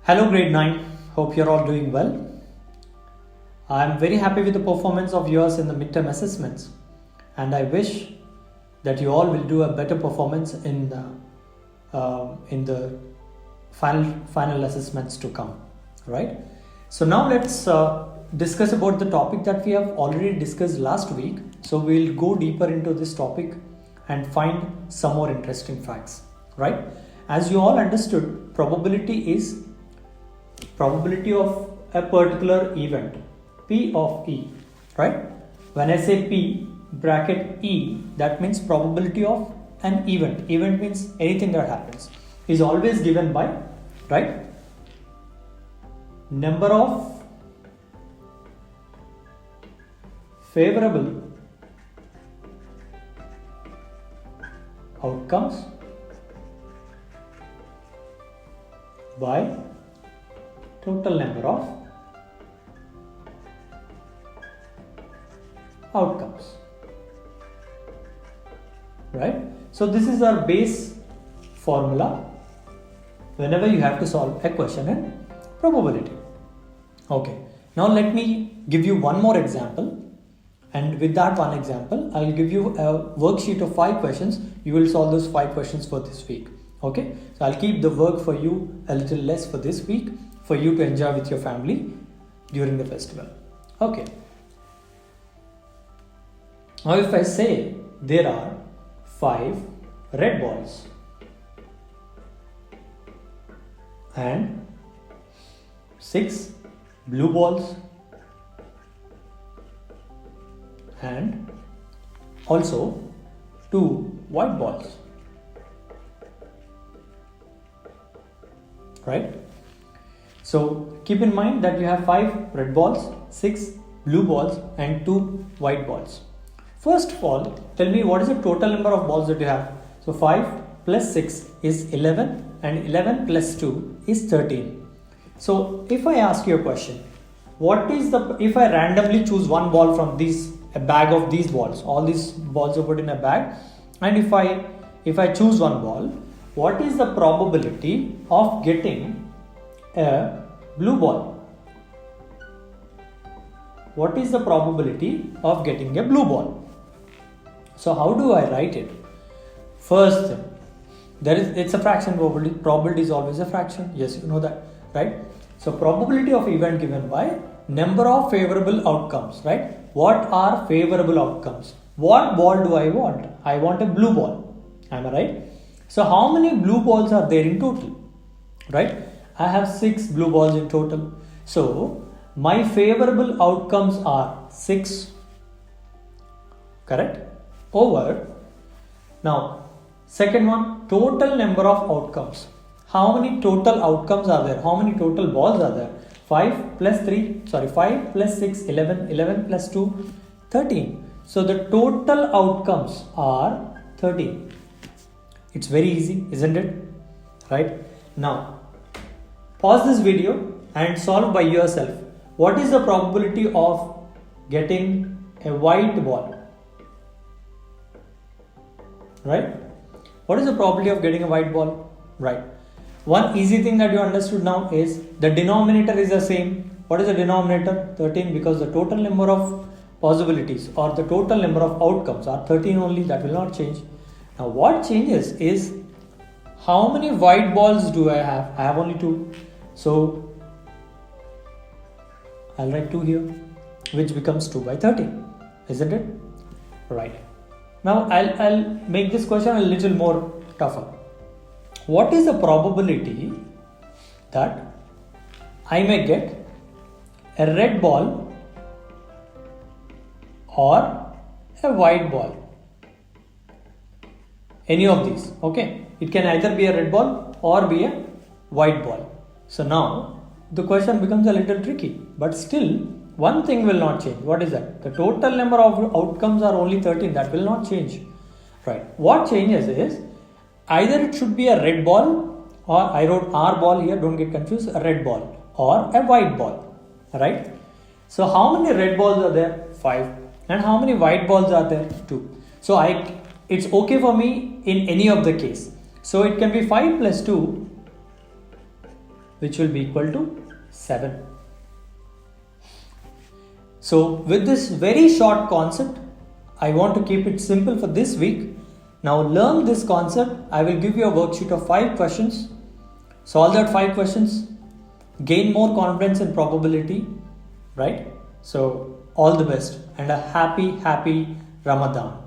Hello grade 9, hope you're all doing well. I'm very happy with the performance of yours in the midterm assessments and I wish that you all will do a better performance in the final assessments to come, right? So now let's discuss about the topic that we have already discussed last week. So we'll go deeper into this topic and find some more interesting facts, right? As you all understood, probability is probability of a particular event, P of E, right? When I say P bracket E, that means probability of an event. Event means anything that happens is always given by, right, number of favorable outcomes by total number of outcomes, right? So this is our base formula whenever you have to solve a question in probability. Okay, now let me give you one more example, and with that one example I'll give you a worksheet of 5 questions. You will solve those 5 questions for this week. Okay, so I'll keep the work for you a little less for this week for you to enjoy with your family during the festival. Okay, now if I say there are 5 red balls and 6 blue balls and also 2 white balls, right? So keep in mind that you have 5 red balls, 6 blue balls and 2 white balls. First of all, tell me what is the total number of balls that you have. So 5 plus 6 is 11 and 11 plus 2 is 13. So if I ask you a question, if I randomly choose one ball from a bag of these balls, all these balls are put in a bag, and if I choose one ball, what is the probability of getting a blue ball? What is the probability of getting a blue ball? So how do I write it? First, it's a fraction probability. Probability is always a fraction. Yes, you know that, right? So probability of event given by number of favorable outcomes, right? What are favorable outcomes? What ball do I want? I want a blue ball. Am I right? So how many blue balls are there in total? Right? I have 6 blue balls in total. So my favorable outcomes are 6. Correct? Over. Now, second one, total number of outcomes. How many total outcomes are there? How many total balls are there? 5 plus 6, 11, 11 plus 2, 13. So the total outcomes are 13. It's very easy, isn't it? Right? Now, pause this video and solve by yourself. What is the probability of getting a white ball? Right? What is the probability of getting a white ball? Right. One easy thing that you understood now is the denominator is the same. What is the denominator? 13, because the total number of possibilities or the total number of outcomes are 13 only. That will not change. Now what changes is how many white balls do I have? I have only 2. So I'll write 2 here, which becomes 2 by 13. Isn't it? Right. Now I'll make this question a little more tougher. What is the probability that I may get a red ball or a white ball? Any of these, okay? It can either be a red ball or be a white ball. So now the question becomes a little tricky, but still one thing will not change. What is that? The total number of outcomes are only 13. That will not change, right? What changes is either it should be a red ball, or I wrote R ball here, don't get confused, a red ball or a white ball, right? So how many red balls are there? 5. And how many white balls are there? 2. So it's okay for me in any of the case. So it can be 5 plus 2 which will be equal to 7. So with this very short concept, I want to keep it simple for this week. Now learn this concept. I will give you a worksheet of 5 questions. Solve that 5 questions. Gain more confidence in probability, right? So all the best and a happy Ramadan.